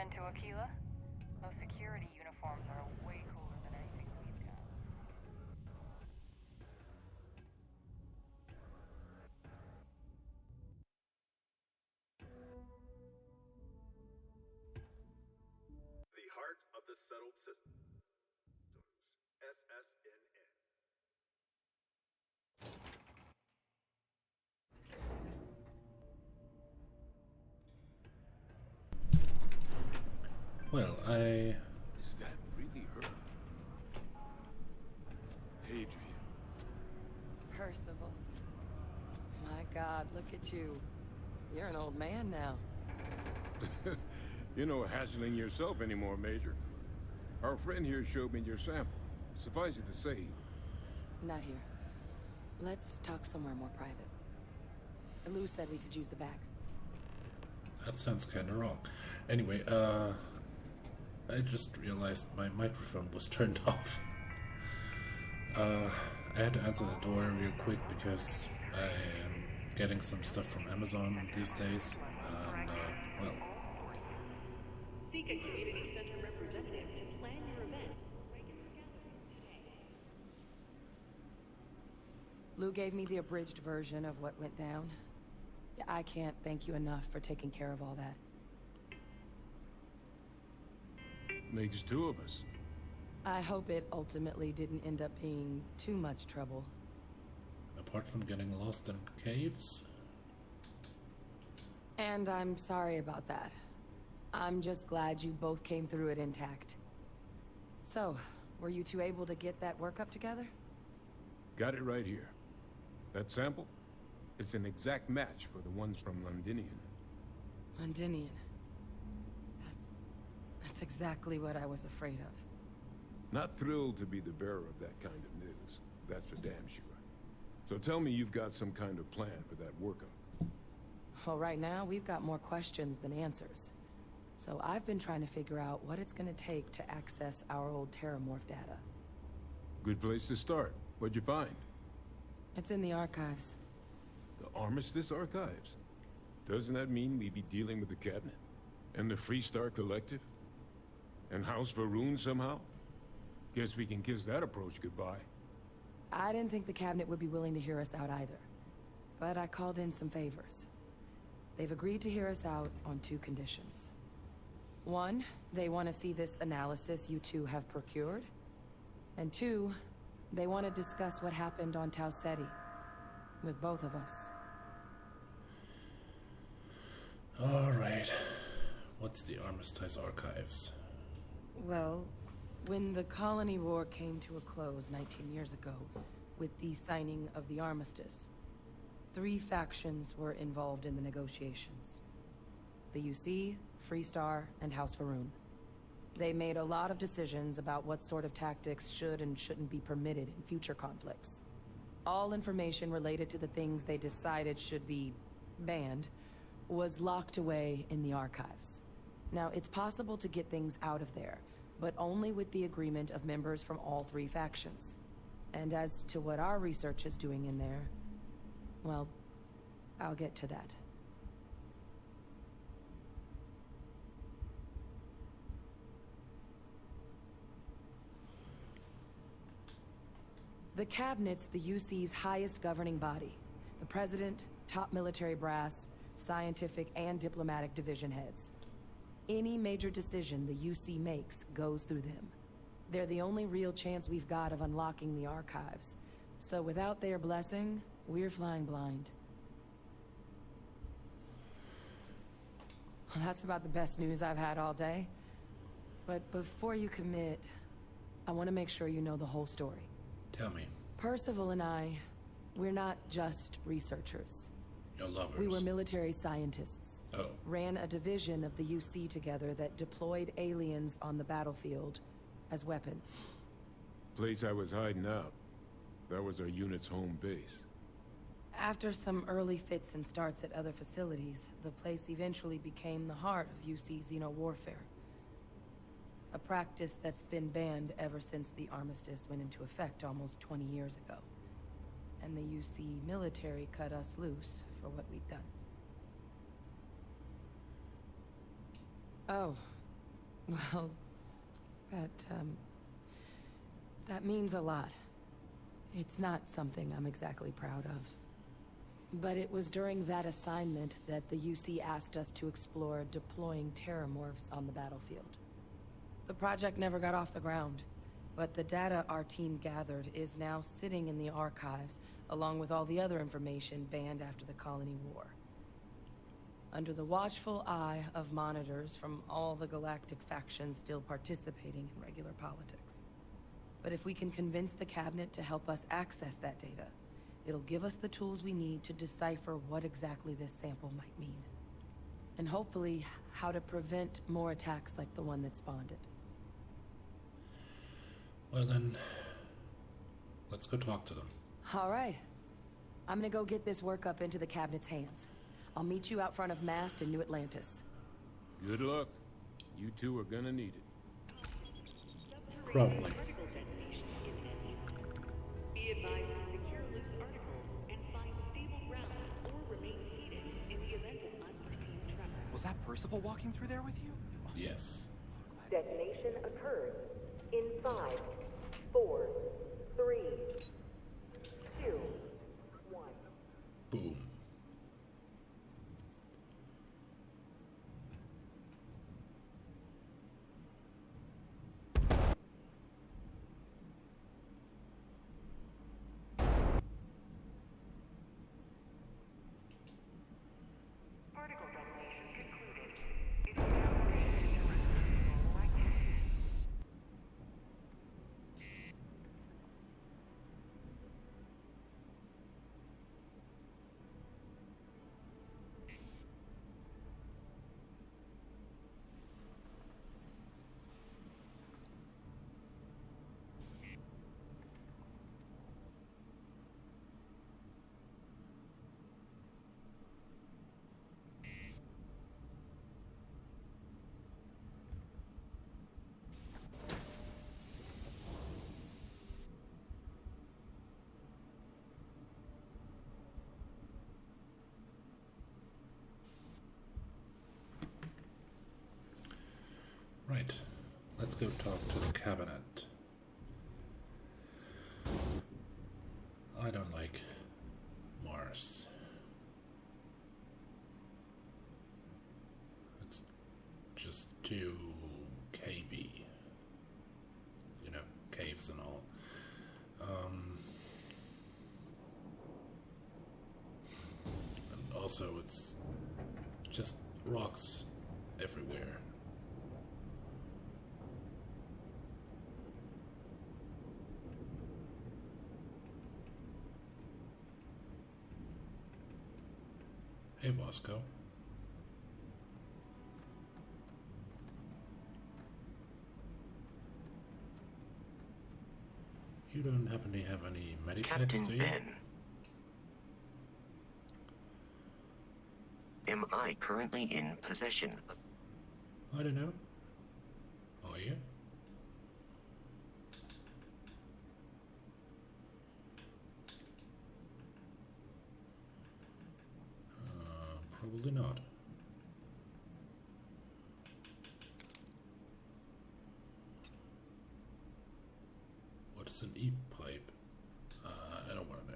Been to Aquila? Those security uniforms are way cooler than anything we've got. The heart of the settled systems. SSNN. Well, Is that really her? Adrian. Percival. My God, look at you. You're an old man now. You're no hassling yourself anymore, Major. Our friend here showed me your sample. Suffice it to say... Not here. Let's talk somewhere more private. Lou said we could use the back. that sounds kinda wrong. Anyway, I just realized my microphone was turned off. I had to answer the door real quick because I am getting some stuff from Amazon these days, and, well... Seek a community center representative to plan your event. Regular gatherings today. Lou gave me the abridged version of what went down. I can't thank you enough for taking care of all that. Makes two of us. I hope it ultimately didn't end up being too much trouble. Apart from getting lost in caves? And I'm sorry about that. I'm just glad you both came through it intact. So, were you two able to get that workup together? Got it right here. That sample? It's an exact match for the ones from Londinian. Londinian. That's exactly what I was afraid of. Not thrilled to be the bearer of that kind of news. That's for damn sure. So tell me you've got some kind of plan for that workup. Well, right now, we've got more questions than answers. So I've been trying to figure out what it's gonna take to access our old Terrormorph data. Good place to start. What'd you find? It's in the archives. The Armistice Archives? Doesn't that mean we'd be dealing with the Cabinet? And the Freestar Collective? And House Varun somehow? Guess we can kiss that approach goodbye. I didn't think the cabinet would be willing to hear us out either. But I called in some favors. They've agreed to hear us out on two conditions. One, they want to see this analysis you two have procured. And two, they want to discuss what happened on Tau Ceti. With both of us. Alright. What's the Armistice Archives? Well, when the colony war came to a close 19 years ago, with the signing of the armistice, 3 factions were involved in the negotiations. The UC, Freestar, and House Varun. They made a lot of decisions about what sort of tactics should and shouldn't be permitted in future conflicts. All information related to the things they decided should be banned was locked away in the archives. Now, it's possible to get things out of there, but only with the agreement of members from all 3 factions. And as to what our research is doing in there, well, I'll get to that. The Cabinet's the UC's highest governing body. The President, top military brass, scientific and diplomatic division heads. Any major decision the UC makes goes through them. They're the only real chance we've got of unlocking the archives. So without their blessing, we're flying blind. Well, that's about the best news I've had all day. But before you commit, I want to make sure you know the whole story. Tell me. Percival and I, we're not just researchers. Your lovers. We were military scientists. Oh. Ran a division of the UC together that deployed aliens on the battlefield as weapons. Place I was hiding out. That was our unit's home base. After some early fits and starts at other facilities, the place eventually became the heart of UC xeno-warfare. A practice that's been banned ever since the armistice went into effect almost 20 years ago. And the UC military cut us loose for what we'd done. Oh, Well, that means a lot. It's not something I'm exactly proud of. But it was during that assignment that the UC asked us to explore deploying Terrormorphs on the battlefield. The project never got off the ground, but the data our team gathered is now sitting in the archives, along with all the other information banned after the Colony War. Under the watchful eye of monitors from all the galactic factions still participating in regular politics. But if we can convince the cabinet to help us access that data, it'll give us the tools we need to decipher what exactly this sample might mean. And hopefully, how to prevent more attacks like the one that spawned it. Well then, let's go talk to them. All right. I'm gonna go get this work up into the cabinet's hands. I'll meet you out front of Mast in New Atlantis. Good luck. You two are gonna need it. Probably. Particle detonation imminent. Be advised to secure loose articles and find stable ground or remain seated in the event of unforeseen tremor. Was that Percival walking through there with you? Yes. Detonation occurs in 5, 4, 3, 2, 1. Boom. Particle detonation concluded. If you have reason to resume normal activity. Right. Let's go talk to the cabinet. I don't like Mars. It's just too cavey. You know, caves and all. And also, it's just rocks everywhere. Hey, Vasco. You don't happen to have any medipacks, Captain do you? Ben. Am I currently in possession of... I don't know. Are you? Probably not. What is an E-pipe? I don't want to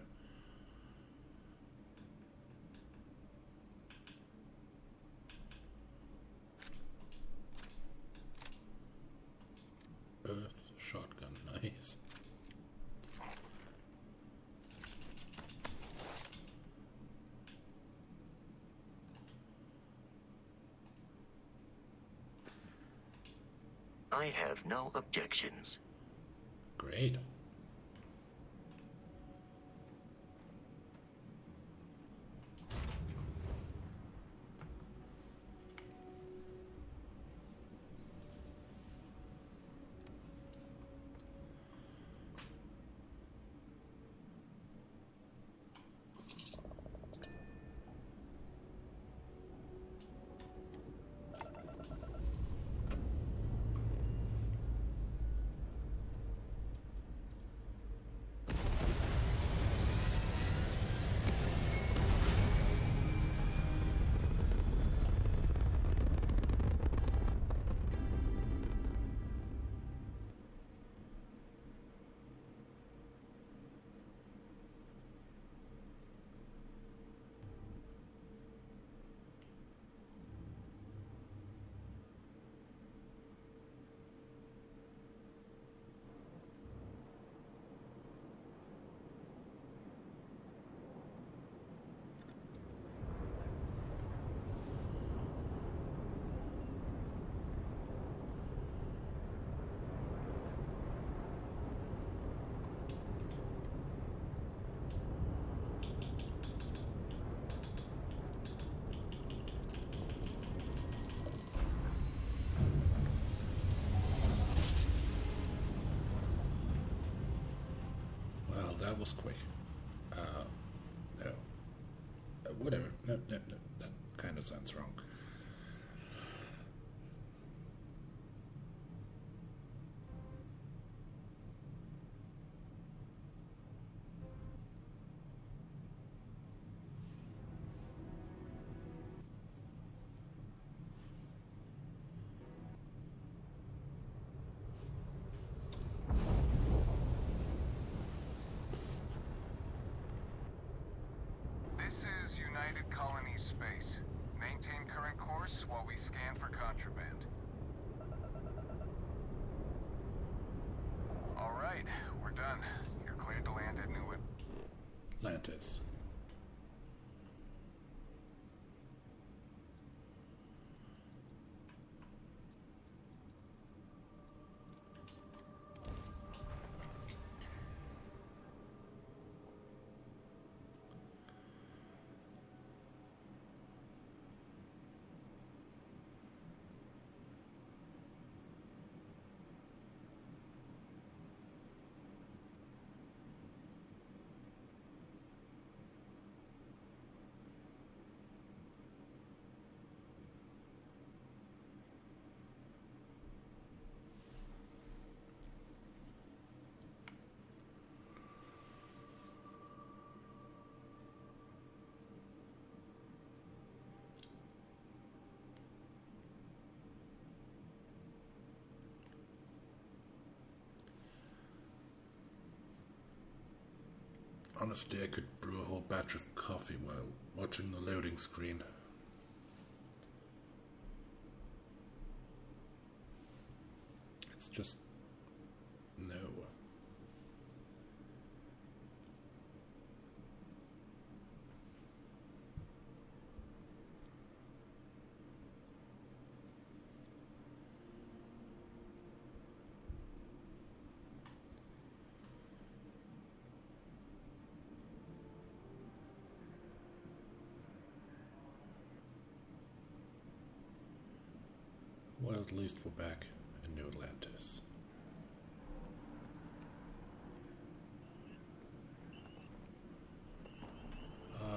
know. Earth shotgun, nice. I have no objections. Great. That was quick. No. Whatever. No, that kind of sounds wrong. This is United Colony Space. Maintain current course while we scan for contraband. All right, we're done. You're cleared to land at Newark. Atlantis. Honestly, I could brew a whole batch of coffee while watching the loading screen. It's just... no. Well, at least we're back in New Atlantis.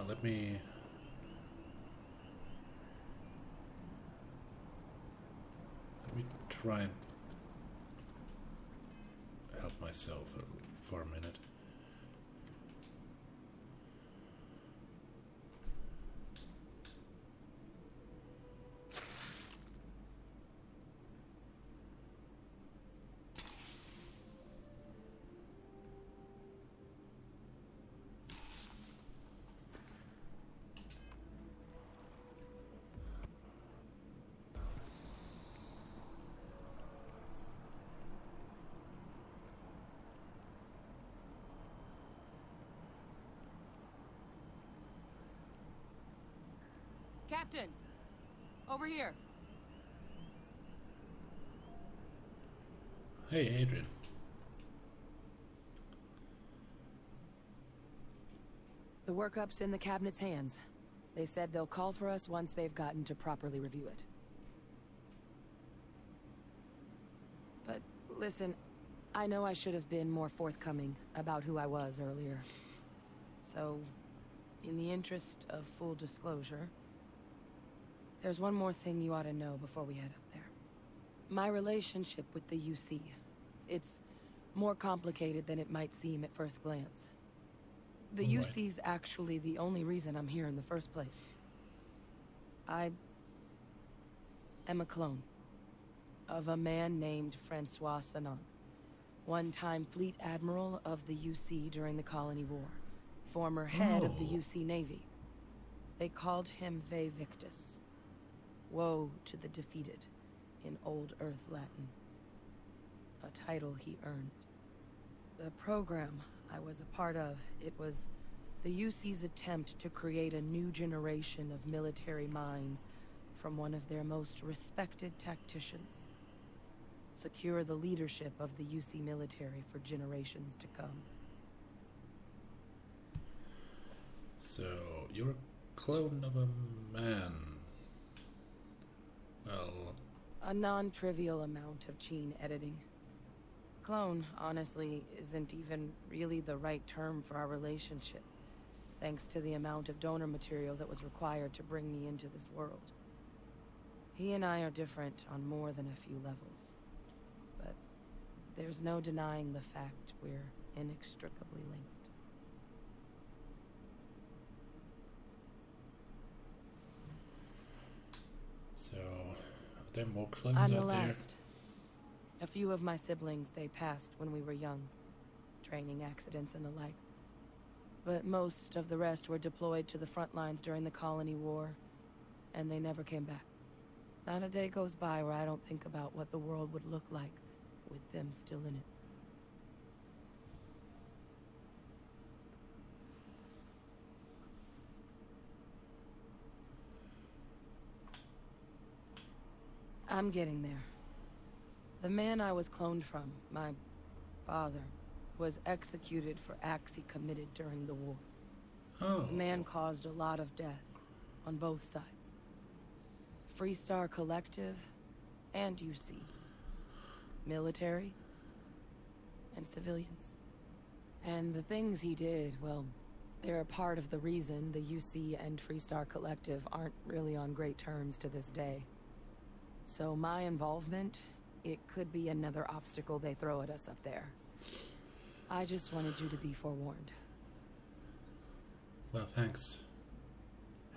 Let me try and help myself for a minute. Captain! Over here! Hey, Adrian. The workup's in the cabinet's hands. They said they'll call for us once they've gotten to properly review it. But listen, I know I should have been more forthcoming about who I was earlier. So, in the interest of full disclosure, there's one more thing you ought to know before we head up there. My relationship with the UC. It's more complicated than it might seem at first glance. The Right. UC's actually the only reason I'm here in the first place. I am a clone of a man named Francois Sanon, one-time fleet admiral of the UC during the Colony War, former head of the UC Navy. They called him Ve Victus. Woe to the defeated, in Old Earth Latin. A title he earned. The program I was a part of, it was the UC's attempt to create a new generation of military minds from one of their most respected tacticians. Secure the leadership of the UC military for generations to come. So, you're a clone of a man. Well... A non-trivial amount of gene editing. clone, honestly, isn't even really the right term for our relationship, thanks to the amount of donor material that was required to bring me into this world. He and I are different on more than a few levels, but there's no denying the fact we're inextricably linked. So, are there more clones I'm the out there? last. A few of my siblings, they passed when we were young. Training accidents and the like. But most of the rest were deployed to the front lines during the Colony War, and they never came back. Not a day goes by where I don't think about what the world would look like with them still in it. I'm getting there. The man I was cloned from, my father, was executed for acts he committed during the war. Oh. The man caused a lot of death on both sides. Freestar Collective and UC. Military and civilians. And the things he did, well, they're a part of the reason the UC and Freestar Collective aren't really on great terms to this day. So my involvement, it could be another obstacle they throw at us up there. I just wanted you to be forewarned. Well, thanks,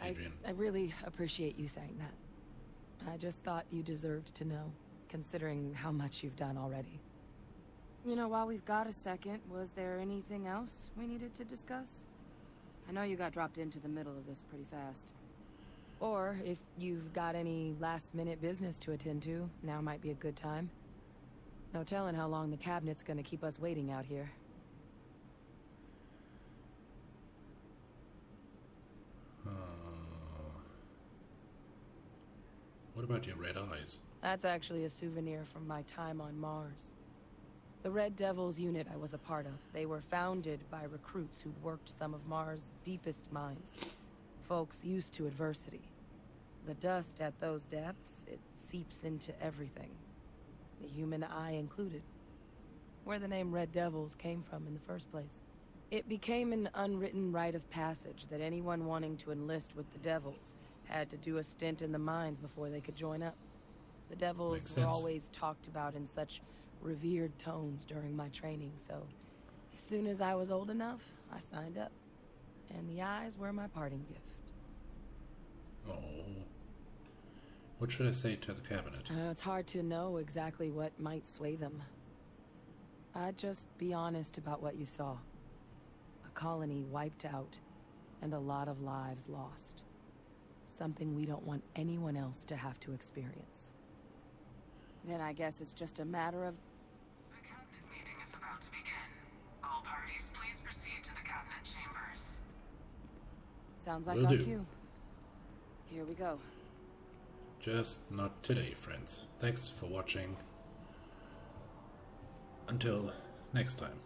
Adrian. I really appreciate you saying that. I just thought you deserved to know, considering how much you've done already. You know, while we've got a second, was there anything else we needed to discuss? I know you got dropped into the middle of this pretty fast. Or, if you've got any last-minute business to attend to, now might be a good time. No telling how long the cabinet's gonna keep us waiting out here. What about your red eyes? That's actually a souvenir from my time on Mars. The Red Devils unit I was a part of, they were founded by recruits who'd worked some of Mars' deepest mines. Folks used to adversity. The dust at those depths, it seeps into everything. The human eye included. Where the name Red Devils came from in the first place. It became an unwritten rite of passage that anyone wanting to enlist with the Devils had to do a stint in the mines before they could join up. The Devils Makes were sense. always talked about in such revered tones during my training, so as soon as I was old enough, I signed up. And the eyes were my parting gift. Oh. What should I say to the cabinet? It's hard to know exactly what might sway them. I'd just be honest about what you saw. A colony wiped out, and a lot of lives lost. Something we don't want anyone else to have to experience. Then I guess it's just a matter of... The cabinet meeting is about to begin. All parties, please proceed to the cabinet chambers. Sounds like Will our do. cue. Here we go. Just not today, friends. Thanks for watching. Until next time.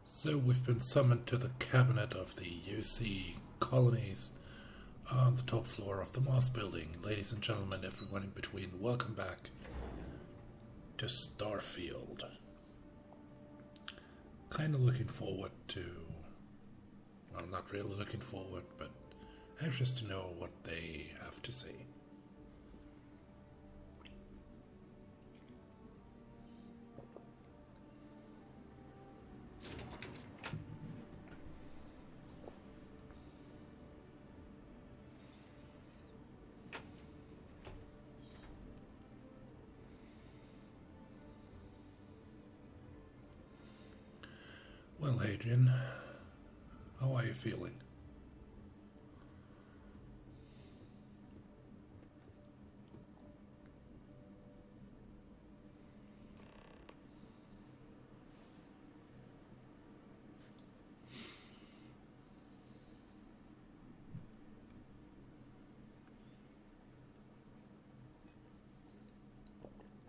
So we've been summoned to the cabinet of the UC colonies on the top floor of the Mars building. Ladies and gentlemen, everyone in between, welcome back to Starfield. Kind of looking forward to... Well, not really looking forward, but anxious to know what they have to say. Well, Adrian, how are you feeling?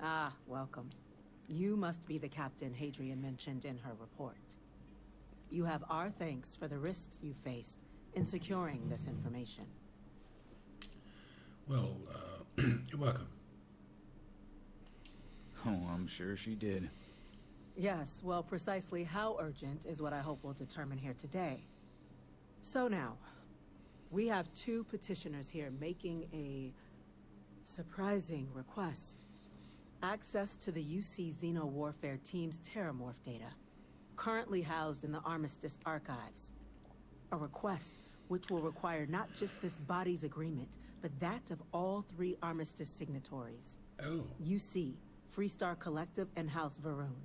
Ah, welcome. You must be the captain Hadrian mentioned in her report. You have our thanks for the risks you faced in securing this information. Well, you're welcome. Oh, I'm sure she did. Yes, well, precisely how urgent is what I hope we'll determine here today. So now, we have two petitioners here making a surprising request. Access to the UC Xeno Warfare Team's Terrormorph data, currently housed in the Armistice archives. A request which will require not just this body's agreement, but that of all three Armistice signatories. Oh. UC, Freestar Collective, and House Varun.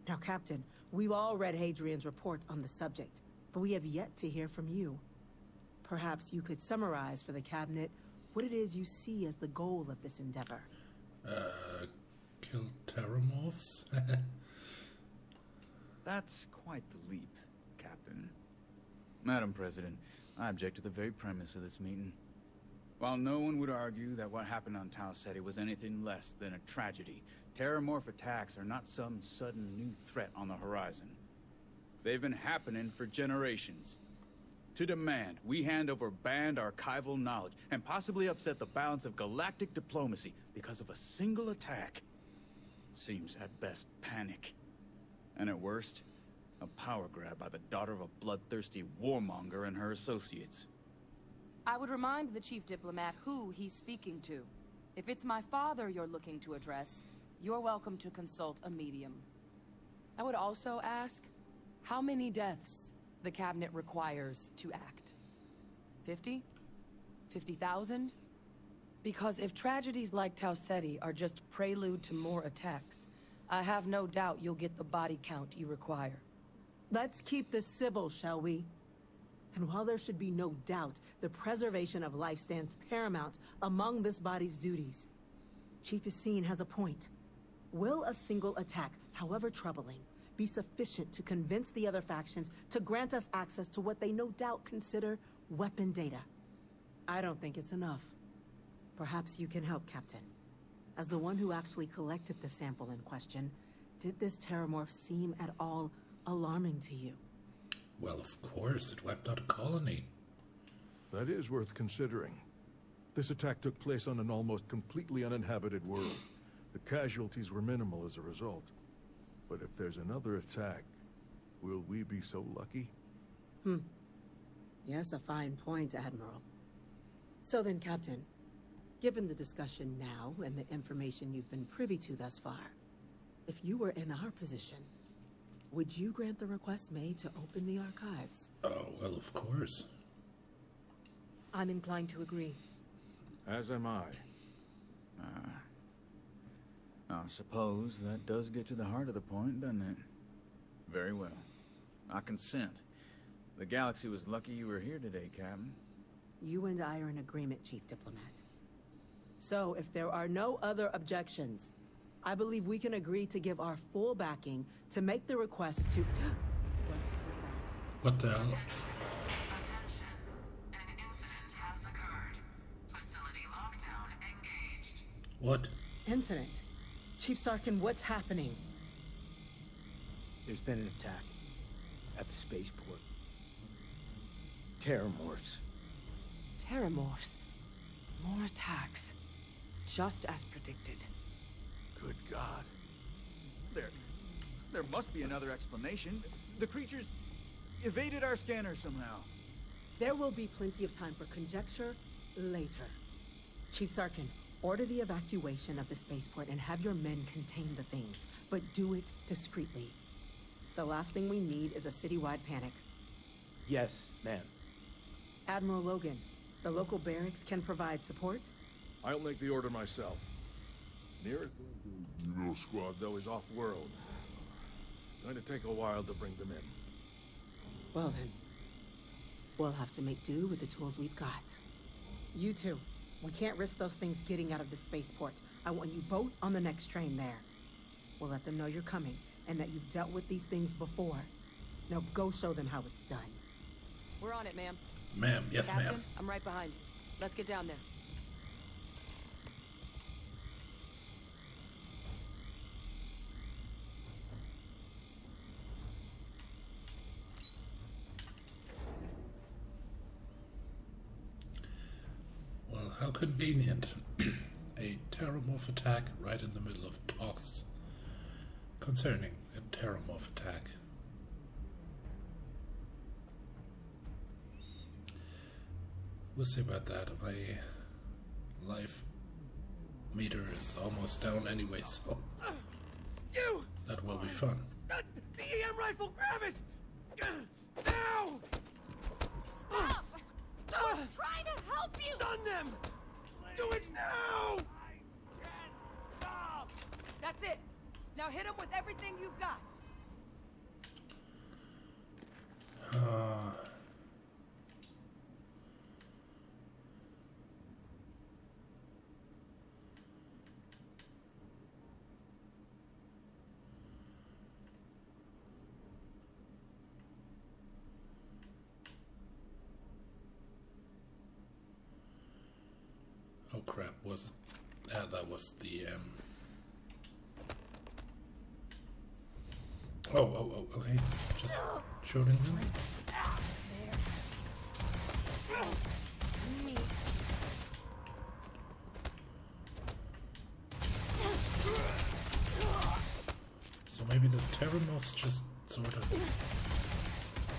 Now, Captain, we've all read Hadrian's report on the subject, but we have yet to hear from you. Perhaps you could summarize for the Cabinet what it is you see as the goal of this endeavor. Kill Terrormorphs? That's quite the leap, Captain. Madam President, I object to the very premise of this meeting. While no one would argue that what happened on Tau Ceti was anything less than a tragedy, Terrormorph attacks are not some sudden new threat on the horizon. They've been happening for generations. To demand we hand over banned archival knowledge and possibly upset the balance of galactic diplomacy because of a single attack seems at best panic. And at worst, a power grab by the daughter of a bloodthirsty warmonger and her associates. I would remind the chief diplomat who he's speaking to. If it's my father you're looking to address, you're welcome to consult a medium. I would also ask, how many deaths the Cabinet requires to act? 50? 50,000? Because if tragedies like Tau Ceti are just prelude to more attacks, I have no doubt you'll get the body count you require. Let's keep this civil, shall we? And while there should be no doubt, the preservation of life stands paramount among this body's duties. Chief Yassine has a point. Will a single attack, however troubling, be sufficient to convince the other factions to grant us access to what they no doubt consider weapon data? I don't think it's enough. Perhaps you can help, Captain. As the one who actually collected the sample in question, did this Terrormorph seem at all alarming to you? Well, of course, it wiped out a colony. That is worth considering. This attack took place on an almost completely uninhabited world. The casualties were minimal as a result. But if there's another attack, will we be so lucky? Yes, a fine point, Admiral. So then, Captain, given the discussion now and the information you've been privy to thus far, if you were in our position, would you grant the request made to open the archives? Oh, well, of course. I'm inclined to agree. As am I. I suppose that does get to the heart of the point, doesn't it? Very well. I consent. The galaxy was lucky you were here today, Captain. You and I are in agreement, Chief Diplomat. So, if there are no other objections, I believe we can agree to give our full backing to make the request to... What was that? What the hell? Attention. An incident has occurred. Facility lockdown engaged. What? Incident? Chief Sarkin, what's happening? There's been an attack at the spaceport. Terrormorphs. Terrormorphs. More attacks. Just as predicted. Good God. There must be another explanation. The creatures evaded our scanner somehow. There will be plenty of time for conjecture later. Chief Sarkin, order the evacuation of the spaceport and have your men contain the things, but do it discreetly. The last thing we need is a citywide panic. Yes, ma'am. Admiral Logan, the local barracks can provide support? I'll make the order myself. Nearest squad, though, is off-world. Going to take a while to bring them in. Well then, we'll have to make do with the tools we've got. You two, we can't risk those things getting out of the spaceport. I want you both on the next train there. We'll let them know you're coming, and that you've dealt with these things before. Now go show them how it's done. We're on it, ma'am. Ma'am, yes, Captain, ma'am. I'm right behind. Let's get down there. Well, how convenient. A Terrormorph attack right in the middle of talks concerning A Terrormorph attack. We'll see about that. My life meter is almost down anyway, so You! that will be fun. The EM rifle, grab it! Now! Stop! I'm trying to help you! Stun them! Do it now! Stop! That's it. Now hit him with everything you've got. Oh crap, that was the okay, just shooting them. Me. So maybe the Terrormorphs just sort of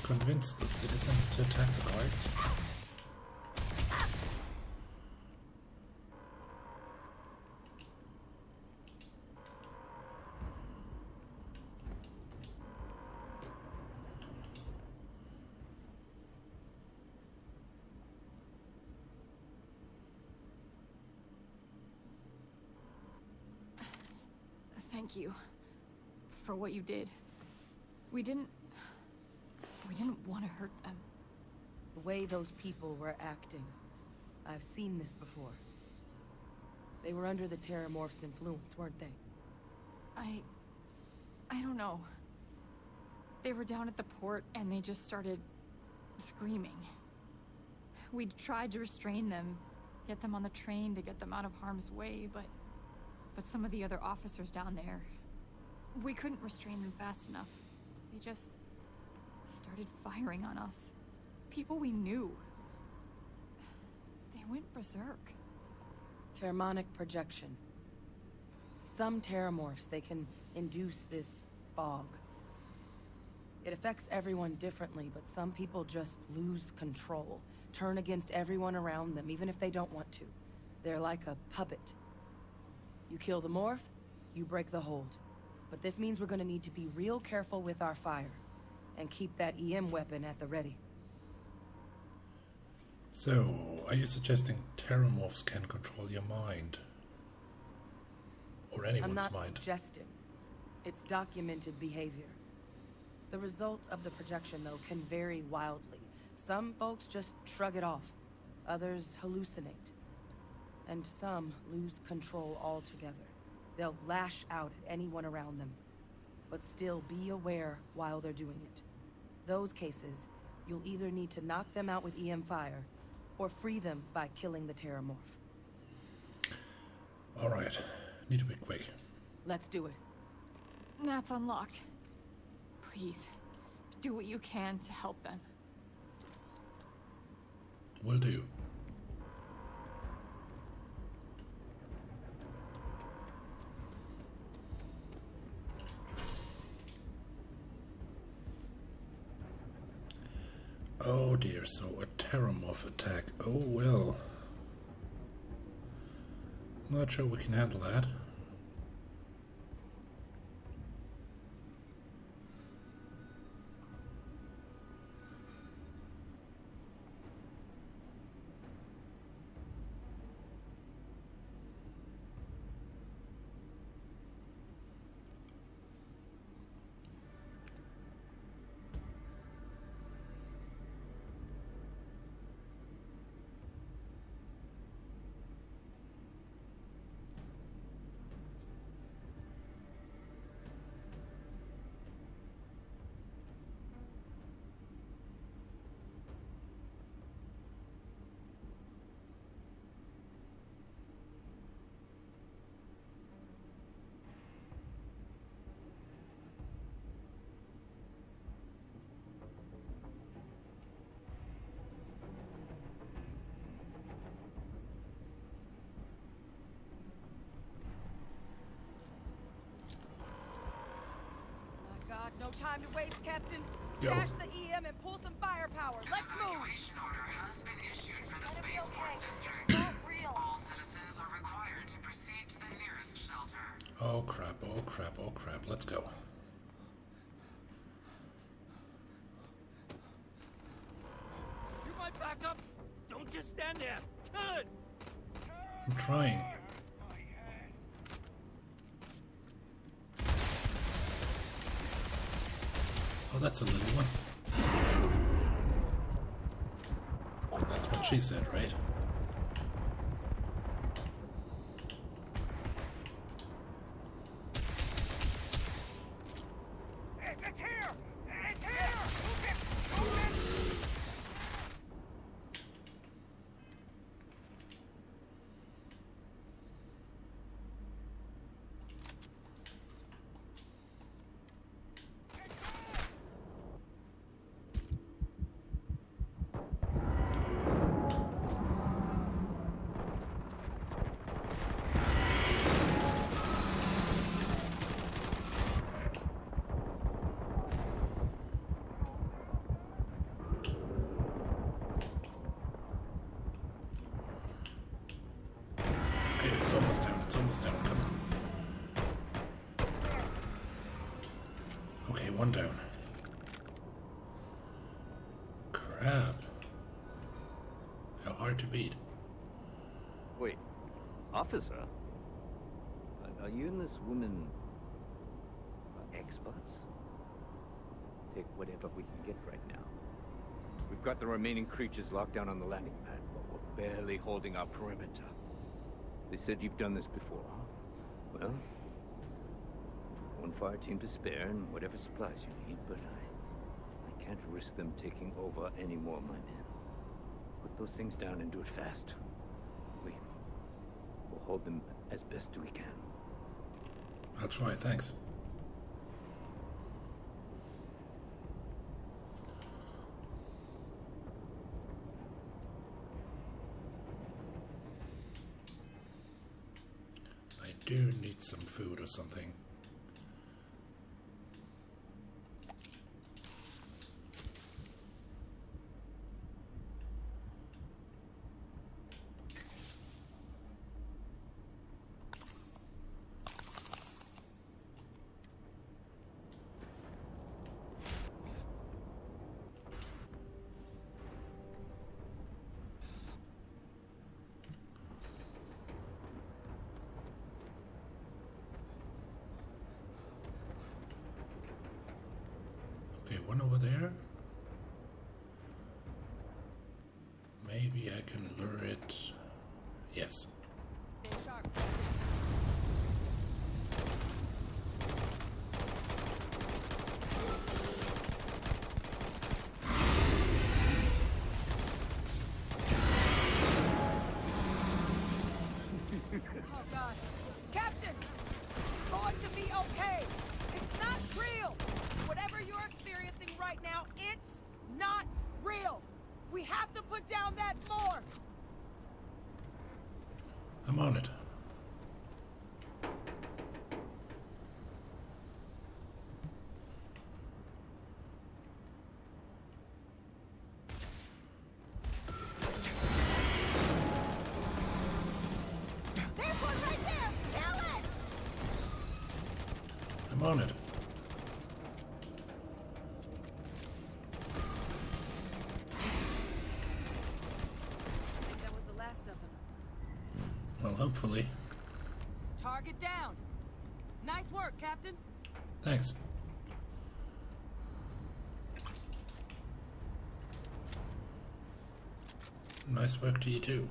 convinced the citizens to attack the guards. Thank you for what you did. We didn't want to hurt them. The way those people were acting, I've seen this before. They were under the Terrormorphs' influence, weren't they? I don't know. They were down at the port and they just started screaming. We'd tried to restrain them, get them on the train to get them out of harm's way, but some of the other officers down there, we couldn't restrain them fast enough. They just started firing on us. People we knew. They went berserk. Pheromonic projection. Some Terrormorphs, they can induce this fog. It affects everyone differently, but some people just lose control, turn against everyone around them, even if they don't want to. They're like a puppet. You kill the morph, you break the hold. But this means we're gonna need to be real careful with our fire, and keep that EM weapon at the ready. So, are you suggesting Terrormorphs can control your mind? Or anyone's I'm not mind? suggesting. It's documented behavior. The result of the projection, though, can vary wildly. Some folks just shrug it off. Others hallucinate. And some lose control altogether. They'll lash out at anyone around them. But still be aware while they're doing it. Those cases, you'll either need to knock them out with EM fire, or free them by killing the Terrormorph. Alright, need to be quick. Let's do it. Nat's unlocked. Please, do what you can to help them. Will do. Oh dear, so a Terrormorph attack. Oh well. Not sure we can handle that. time to waste, Captain. Yo. Stash the EM and pull some firepower. Let's move. Evacuation order has been issued for the spaceport district. All citizens are required to proceed to the nearest shelter. Oh crap, oh crap, oh crap. Let's go. You might back up. Don't just stand there. Good. I'm trying. Oh, that's a little one. That's what she said, right? It's here! It's here! Move it! Move it! Okay, it's almost down, it's almost down, come on. Okay, one down. Crap. How hard to beat. Wait, officer? Are you and this woman experts? Take whatever we can get right now. We've got the remaining creatures locked down on the landing pad, but we're barely holding our perimeter. They said you've done this before. Well, one fire team to spare and whatever supplies you need, but I can't risk them taking over any more of my men. Put those things down and do it fast. We'll hold them as best we can. I'll try, thanks. I do need some food or something. Okay, one over there. Maybe I can lure it. Yes. Stay sharp. Oh God, Captain, it's going to be okay. It's not real. Whatever you're experiencing right now, it's not real. We have to put down that morph. I'm on it. There's one right there. Kill it. I'm on it. I think that was the last of them. Well, hopefully. Target down. Nice work, Captain. Thanks. Nice work to you too.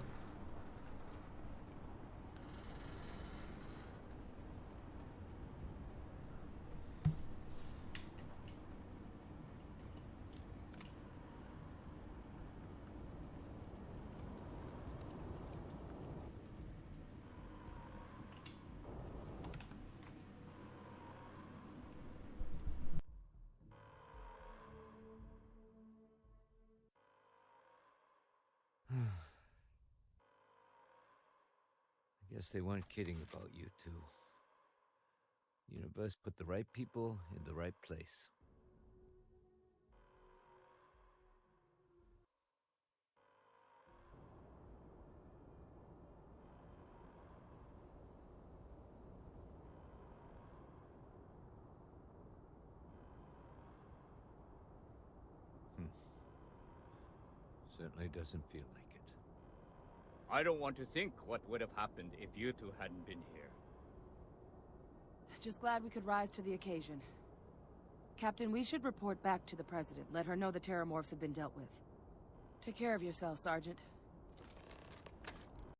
I guess they weren't kidding about you two. Universe put the right people in the right place. Certainly doesn't feel like it. I don't want to think what would have happened if you two hadn't been here. Just glad we could rise to the occasion. Captain, we should report back to the President. Let her know the Terrormorphs have been dealt with. Take care of yourself, Sergeant.